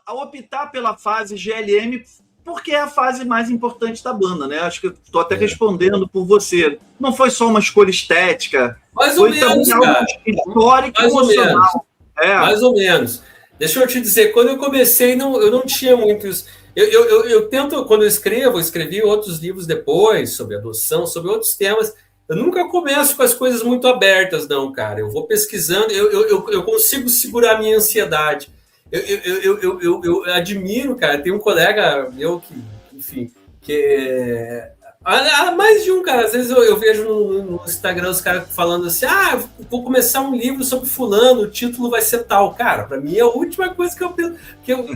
a optar pela fase GLM porque é a fase mais importante da banda, né? Acho que estou até respondendo por você. Não foi só uma escolha estética, mais ou menos, cara. Histórico e emocional. Mais ou menos. Deixa eu te dizer, quando eu comecei, eu não tinha muitos... Eu tento, quando eu escrevi outros livros depois, sobre adoção, sobre outros temas. Eu nunca começo com as coisas muito abertas, não, cara. Eu vou pesquisando, eu consigo segurar a minha ansiedade. Eu admiro, cara. Tem um colega meu que, enfim, há mais de um, cara. Às vezes eu vejo no Instagram os caras falando assim: vou começar um livro sobre fulano, o título vai ser tal. Cara, pra mim é a última coisa que eu penso.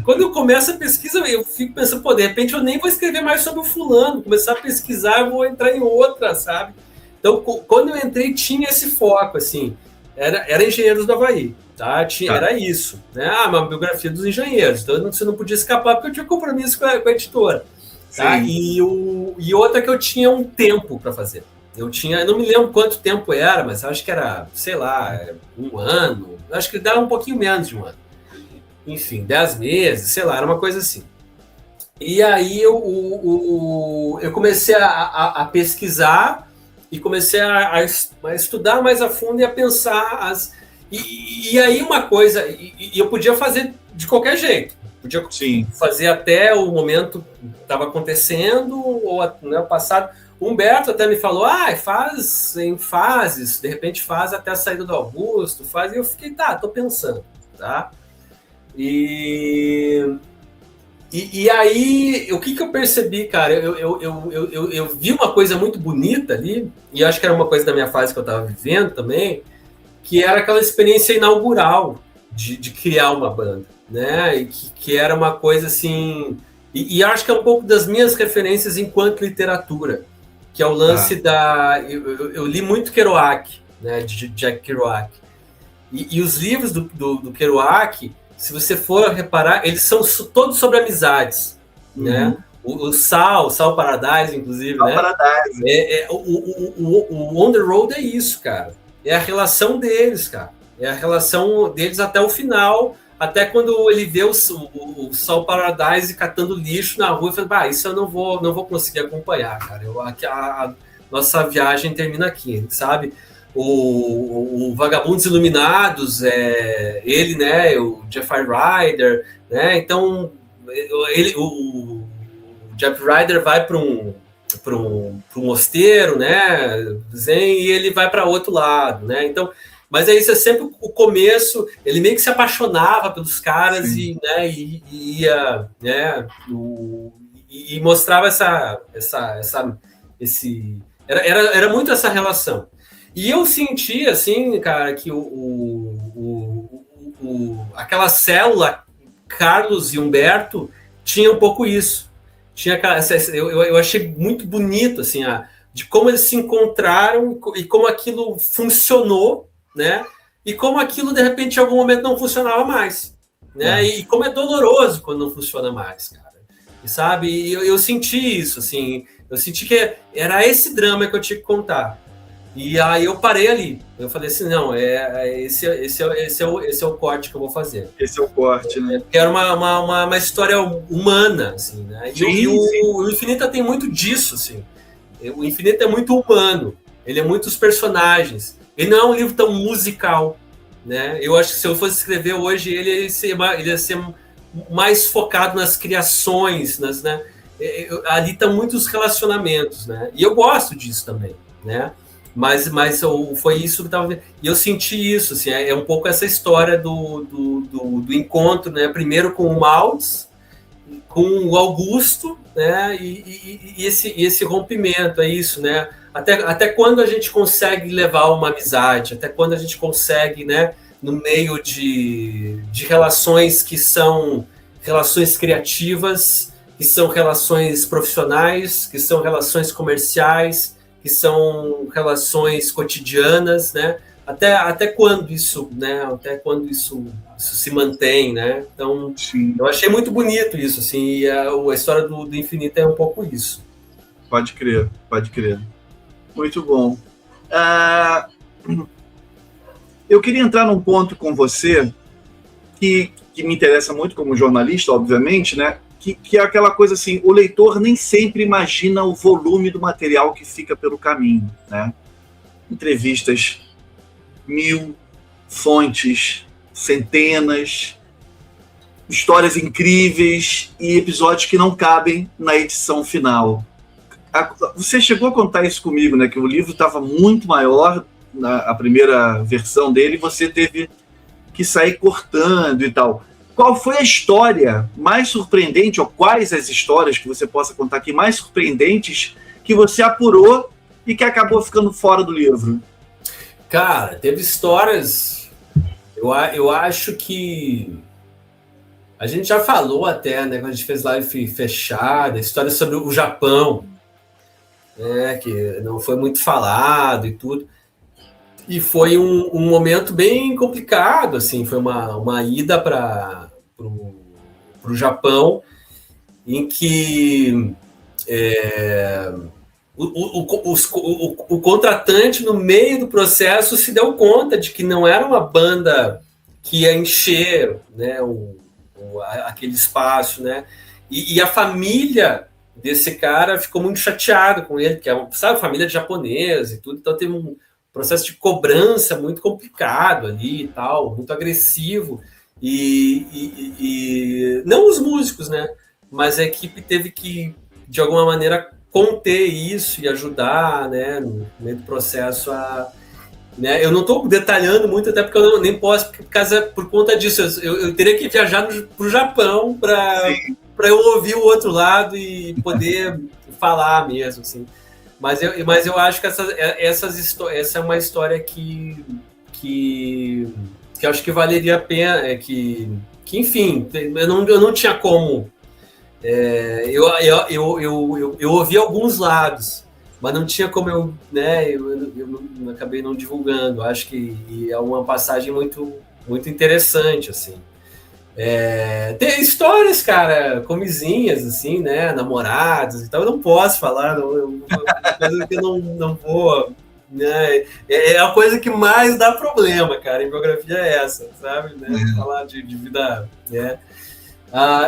Quando eu começo a pesquisa, eu fico pensando, pô, de repente eu nem vou escrever mais sobre o fulano. Começar a pesquisar, eu vou entrar em outra, sabe? Então, quando eu entrei, tinha esse foco, assim. Era Engenheiros do Havaí. Tá? Era isso, né? Uma biografia dos engenheiros. Então você não podia escapar porque eu tinha compromisso com a editora. Tá? E outra que eu tinha um tempo para fazer. Eu não me lembro quanto tempo era, mas acho que era, sei lá, 1 ano. Acho que dava um pouquinho menos de 1 ano. Enfim, 10 meses, sei lá, era uma coisa assim. E aí eu comecei a pesquisar e comecei a estudar mais a fundo e a pensar E aí uma coisa, e eu podia fazer de qualquer jeito, podia fazer até o momento que estava acontecendo, ou o passado. O Humberto até me falou, faz em fases, de repente faz até a saída do Augusto, e eu fiquei, tô pensando, tá? E aí, o que eu percebi, cara, eu vi uma coisa muito bonita ali, e acho que era uma coisa da minha fase que eu estava vivendo também, que era aquela experiência inaugural de criar uma banda, né? E que era uma coisa assim... E acho que é um pouco das minhas referências enquanto literatura, que é o lance da... Eu li muito Kerouac, né? De Jack Kerouac. E os livros do Kerouac, se você for reparar, eles são todos sobre amizades, né? O Sal Paradise, inclusive, né? Paradise. O On the Road é isso, cara. É a relação deles, cara. É a relação deles até o final, até quando ele vê o Sal Paradise catando lixo na rua, e fala, isso eu não vou conseguir acompanhar, cara. A nossa viagem termina aqui, sabe? O Vagabundos Iluminados, ele, né? O Jeffrey Ryder, né? Então, o Jeff Ryder vai para um mosteiro, né, zen, e ele vai para outro lado, né, então, mas isso é sempre o começo, ele meio que se apaixonava pelos caras e ia, né, e mostrava era muito essa relação, e eu senti, assim, cara, que aquela célula Carlos e Humberto tinha um pouco isso. Eu achei muito bonito, assim, de como eles se encontraram e como aquilo funcionou, né? E como aquilo, de repente, em algum momento não funcionava mais, né? E como é doloroso quando não funciona mais, cara. E, sabe? E eu senti isso, assim. Eu senti que era esse drama que eu tinha que contar. E aí eu parei ali. Eu falei assim, não, esse é o corte que eu vou fazer. Esse é o corte, né? Que era uma história humana, assim, né? E o Infinita tem muito disso, assim. O Infinita é muito humano. Ele é muitos personagens. Ele não é um livro tão musical, né? Eu acho que se eu fosse escrever hoje, ele ia ser mais focado nas criações, né? Ali estão muitos relacionamentos, né? E eu gosto disso também, né? Mas foi isso que estava vendo. E eu senti isso, assim, é um pouco essa história do encontro, né? Primeiro com o Maltz, com o Augusto, né? E esse rompimento, é isso, né? Até quando a gente consegue levar uma amizade, até quando a gente consegue, né? No meio de relações que são relações criativas, que são relações profissionais, que são relações comerciais, que são relações cotidianas, né? Até quando isso, né? Até quando isso se mantém, né? Então, eu achei muito bonito isso, assim, e a história do Infinito é um pouco isso. Pode crer. Muito bom. Eu queria entrar num ponto com você que que me interessa muito como jornalista, obviamente, né? Que é aquela coisa assim, o leitor nem sempre imagina o volume do material que fica pelo caminho, né? Entrevistas, 1000, fontes, centenas, histórias incríveis e episódios que não cabem na edição final. Você chegou a contar isso comigo, né? Que o livro estava muito maior na primeira versão dele, você teve que sair cortando e tal. Qual foi a história mais surpreendente, ou quais as histórias que você possa contar aqui mais surpreendentes que você apurou e que acabou ficando fora do livro? Cara, teve histórias. Eu acho que a gente já falou até, né? Quando a gente fez live fechada, história sobre o Japão, né? Que não foi muito falado e tudo. E foi um momento bem complicado, assim. Foi uma ida para o Japão, em que o contratante, no meio do processo, se deu conta de que não era uma banda que ia encher, né, aquele espaço, né? E a família desse cara ficou muito chateada com ele, que é uma, sabe, família de japonesa e tudo, então teve um processo de cobrança muito complicado ali e tal, muito agressivo, e não os músicos, né? Mas a equipe teve que, de alguma maneira, conter isso e ajudar, né, no meio do processo né, eu não estou detalhando muito, até porque eu nem posso, por conta disso, eu teria que viajar para o Japão para eu ouvir o outro lado e poder falar mesmo, assim. Mas eu acho que essa é uma história que eu acho que valeria a pena, que enfim, eu não tinha como. Eu ouvi alguns lados, mas não tinha como eu acabei não divulgando. Acho que é uma passagem muito, muito interessante, assim. Tem histórias, cara, comisinhas, assim, né, namorados, então eu não posso falar, coisa que eu não vou, né, é a coisa que mais dá problema, cara, em biografia é essa, sabe, né, falar de vida, né.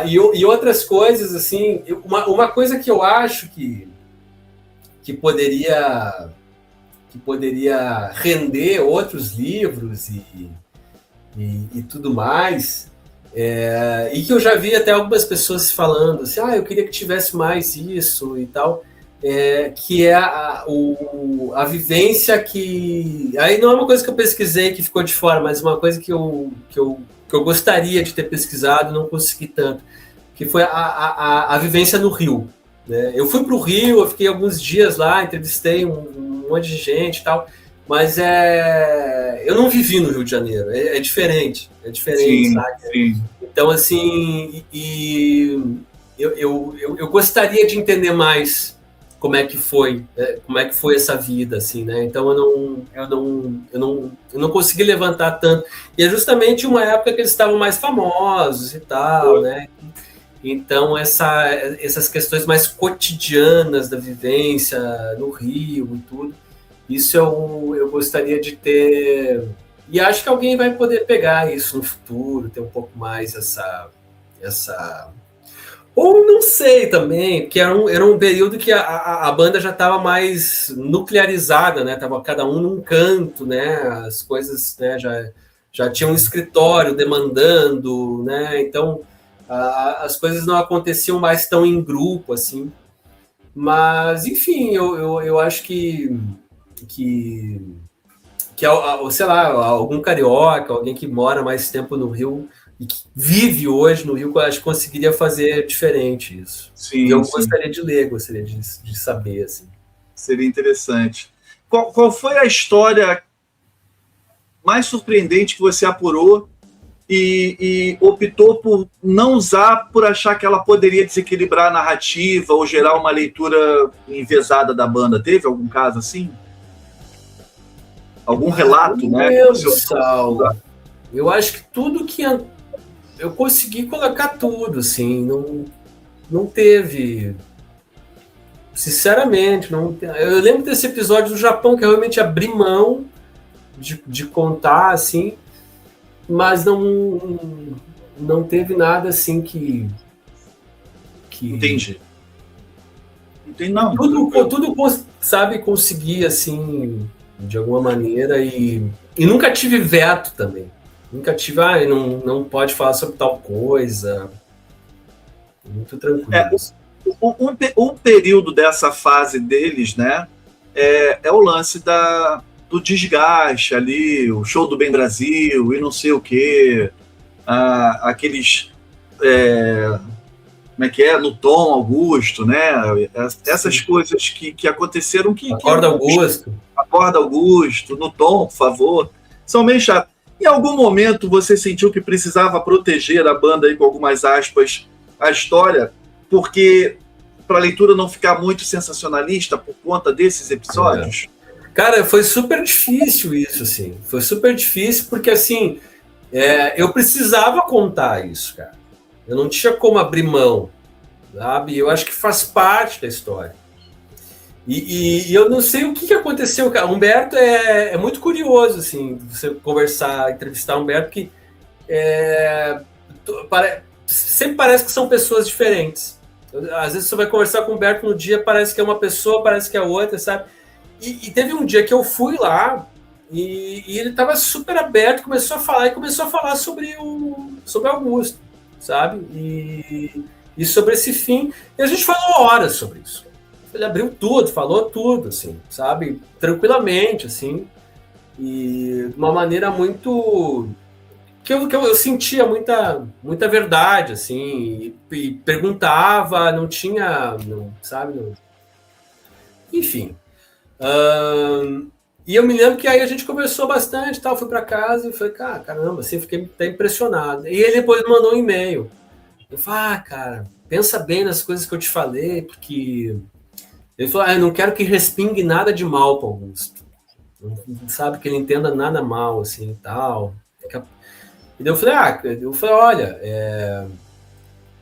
E outras coisas, assim, uma coisa que eu acho que poderia render outros livros e tudo mais, e que eu já vi até algumas pessoas falando assim, eu queria que tivesse mais isso e tal, que é a vivência que... Aí não é uma coisa que eu pesquisei que ficou de fora, mas uma coisa que eu gostaria de ter pesquisado, não consegui tanto, que foi a vivência no Rio. Né? Eu fui para o Rio, eu fiquei alguns dias lá, entrevistei um monte de gente e tal, mas eu não vivi no Rio de Janeiro, é diferente, sim, sabe? Sim. Então, assim, eu gostaria de entender mais como é que foi essa vida, assim, né? Então eu não consegui levantar tanto. E é justamente uma época que eles estavam mais famosos e tal, né? Então essas questões mais cotidianas da vivência no Rio e tudo, isso eu gostaria de ter. E acho que alguém vai poder pegar isso no futuro, ter um pouco mais essa... Ou não sei também, porque era um período que a banda já estava mais nuclearizada, né? Tava cada um num canto, né? As coisas, né, já tinha um escritório demandando, né? Então as coisas não aconteciam mais tão em grupo, assim. Mas, enfim, eu acho que sei lá, algum carioca, alguém que mora mais tempo no Rio e que vive hoje no Rio, eu acho que conseguiria fazer diferente isso. Sim, e eu gostaria de ler, gostaria de saber, assim. Seria interessante. Qual foi a história mais surpreendente que você apurou e optou por não usar, por achar que ela poderia desequilibrar a narrativa ou gerar uma leitura enviesada da banda? Teve algum caso assim? Algum relato, né? Eu acho que tudo que eu consegui colocar tudo, assim, não teve, sinceramente, não. Eu lembro desse episódio do Japão que eu realmente abri mão de contar, assim, mas não não teve nada assim que... Entendi. Entendi, não. Tudo, sabe, consegui, assim, de alguma maneira, e nunca tive veto também. Nunca tive, não pode falar sobre tal coisa. Muito tranquilo. Um período dessa fase deles, né, é o lance do desgaste ali, o show do Bem Brasil e não sei o quê, aqueles... como é que é? No Tom Augusto, né? Essas Sim. coisas que aconteceram Acorda Augusto. Acorda Augusto, no Tom, por favor. São meio chatos. Em algum momento você sentiu que precisava proteger a banda aí, com algumas aspas, a história, porque para a leitura não ficar muito sensacionalista por conta desses episódios? Cara, foi super difícil isso, assim. Foi super difícil porque, assim, eu precisava contar isso, cara. Eu não tinha como abrir mão, sabe? Eu acho que faz parte da história. E eu não sei o que aconteceu, cara. Humberto é muito curioso, assim, você conversar, entrevistar Humberto, que sempre parece que são pessoas diferentes. Às vezes você vai conversar com o Humberto no dia, parece que é uma pessoa, parece que é outra, sabe? E teve um dia que eu fui lá e ele estava super aberto, começou a falar sobre Augusto, sabe? E sobre esse fim. E a gente falou horas sobre isso. Ele abriu tudo, falou tudo, assim, sabe? Tranquilamente, assim. E de uma maneira muito... que eu sentia muita verdade, assim. E perguntava, não tinha... sabe? Enfim. E eu me lembro que aí a gente conversou bastante, tal, fui para casa e falei, caramba, assim, fiquei até impressionado. E ele depois mandou um e-mail. Eu falei, cara, pensa bem nas coisas que eu te falei, porque... Ele falou, eu não quero que respingue nada de mal para Augusto. Não sabe que ele entenda nada mal, assim, e tal. E daí eu falei, olha,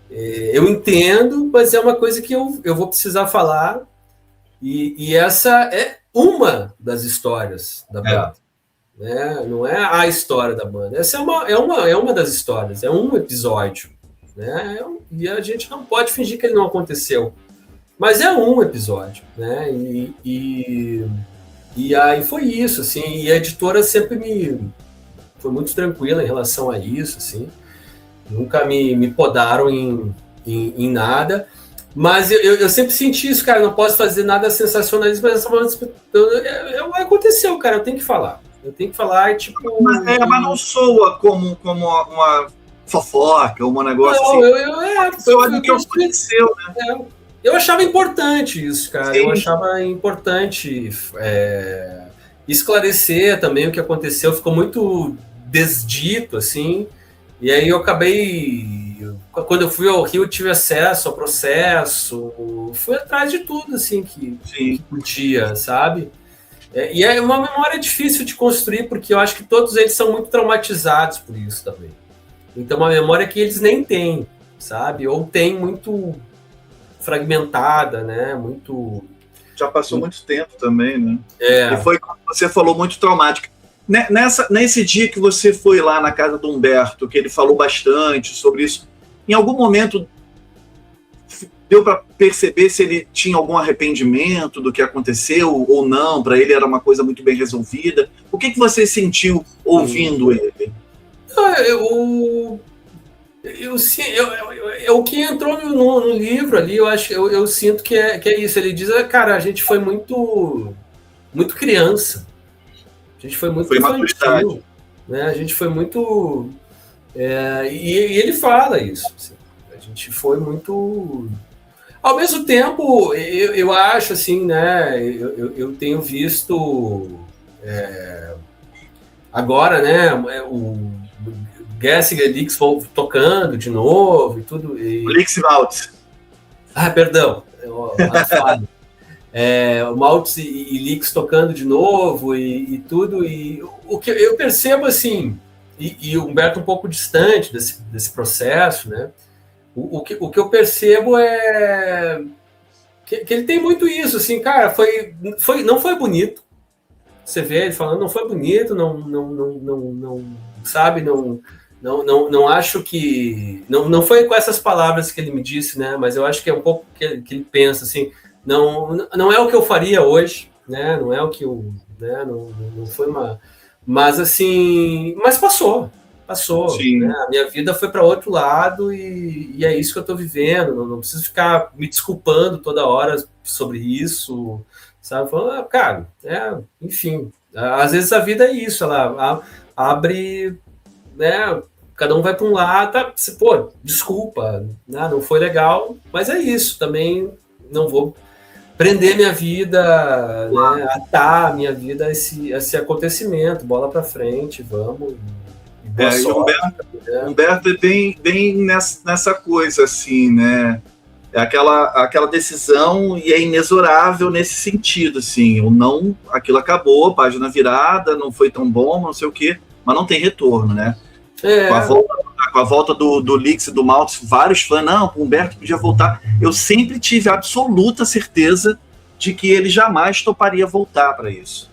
eu entendo, mas é uma coisa que eu vou precisar falar. E essa é uma das histórias da banda. Né? Não é a história da banda. Essa é uma das histórias, é um episódio. Né? E a gente não pode fingir que ele não aconteceu. Mas é um episódio. Né? E aí foi isso. Assim, e a editora sempre foi muito tranquila em relação a isso. Assim. Nunca me podaram em nada. Mas eu sempre senti isso, cara. Não posso fazer nada sensacionalista, mas aconteceu, cara. Eu tenho que falar. Tipo. Mas não soa como uma fofoca, um negócio assim. Foi o que aconteceu, né? Eu achava importante isso, cara. Sim. Eu achava importante esclarecer também o que aconteceu. Ficou muito desdito, assim. E aí eu acabei... Quando eu fui ao Rio, eu tive acesso ao processo, fui atrás de tudo, assim, que podia, sabe? E é uma memória difícil de construir, porque eu acho que todos eles são muito traumatizados por isso também. Então, uma memória que eles nem têm, sabe? Ou tem muito fragmentada, né? Muito... Já passou muito tempo também, né? E foi, como você falou, muito traumática. Nesse dia que você foi lá na casa do Humberto, que ele falou bastante sobre isso, em algum momento deu para perceber se ele tinha algum arrependimento do que aconteceu ou não? Para ele era uma coisa muito bem resolvida. O que você sentiu ouvindo ele? O que entrou no livro ali, eu sinto que é isso. Ele diz, cara, a gente foi muito criança. A gente foi muito infantil, né? A gente foi muito... e ele fala isso. Assim, a gente foi muito... Ao mesmo tempo, eu acho assim, né? Eu tenho visto agora, né? O Gessinger e Lix tocando de novo e tudo. O Lix Maltz. Perdão. O Maltz e Lix tocando de novo e tudo. E o que eu percebo assim, e o Humberto um pouco distante desse processo, né? O que eu percebo é que ele tem muito isso, assim, cara, não foi bonito. Você vê ele falando, não foi bonito, não sabe, Não acho que... Não foi com essas palavras que ele me disse, né? Mas eu acho que é um pouco que ele pensa, assim, não é o que eu faria hoje, né? Não é o que eu... Né? Não foi uma... Mas, assim... Mas passou. Né? A minha vida foi para outro lado e é isso que eu estou vivendo. Não preciso ficar me desculpando toda hora sobre isso, sabe? Falando, cara, enfim... Às vezes a vida é isso, ela abre... Né? Cada um vai para um lado, tá? Pô, desculpa, né? Não foi legal, mas é isso. Também não vou prender minha vida, né? Atar minha vida a esse acontecimento. Bola para frente, vamos. Boa sorte, Humberto é bem nessa coisa, assim, né? É aquela decisão e é inexorável nesse sentido, assim. Ou não, aquilo acabou, página virada, não foi tão bom, não sei o quê, mas não tem retorno, né? Com a volta do Lix e do Maltz, vários fãs, não, o Humberto podia voltar. Eu sempre tive absoluta certeza de que ele jamais toparia voltar para isso.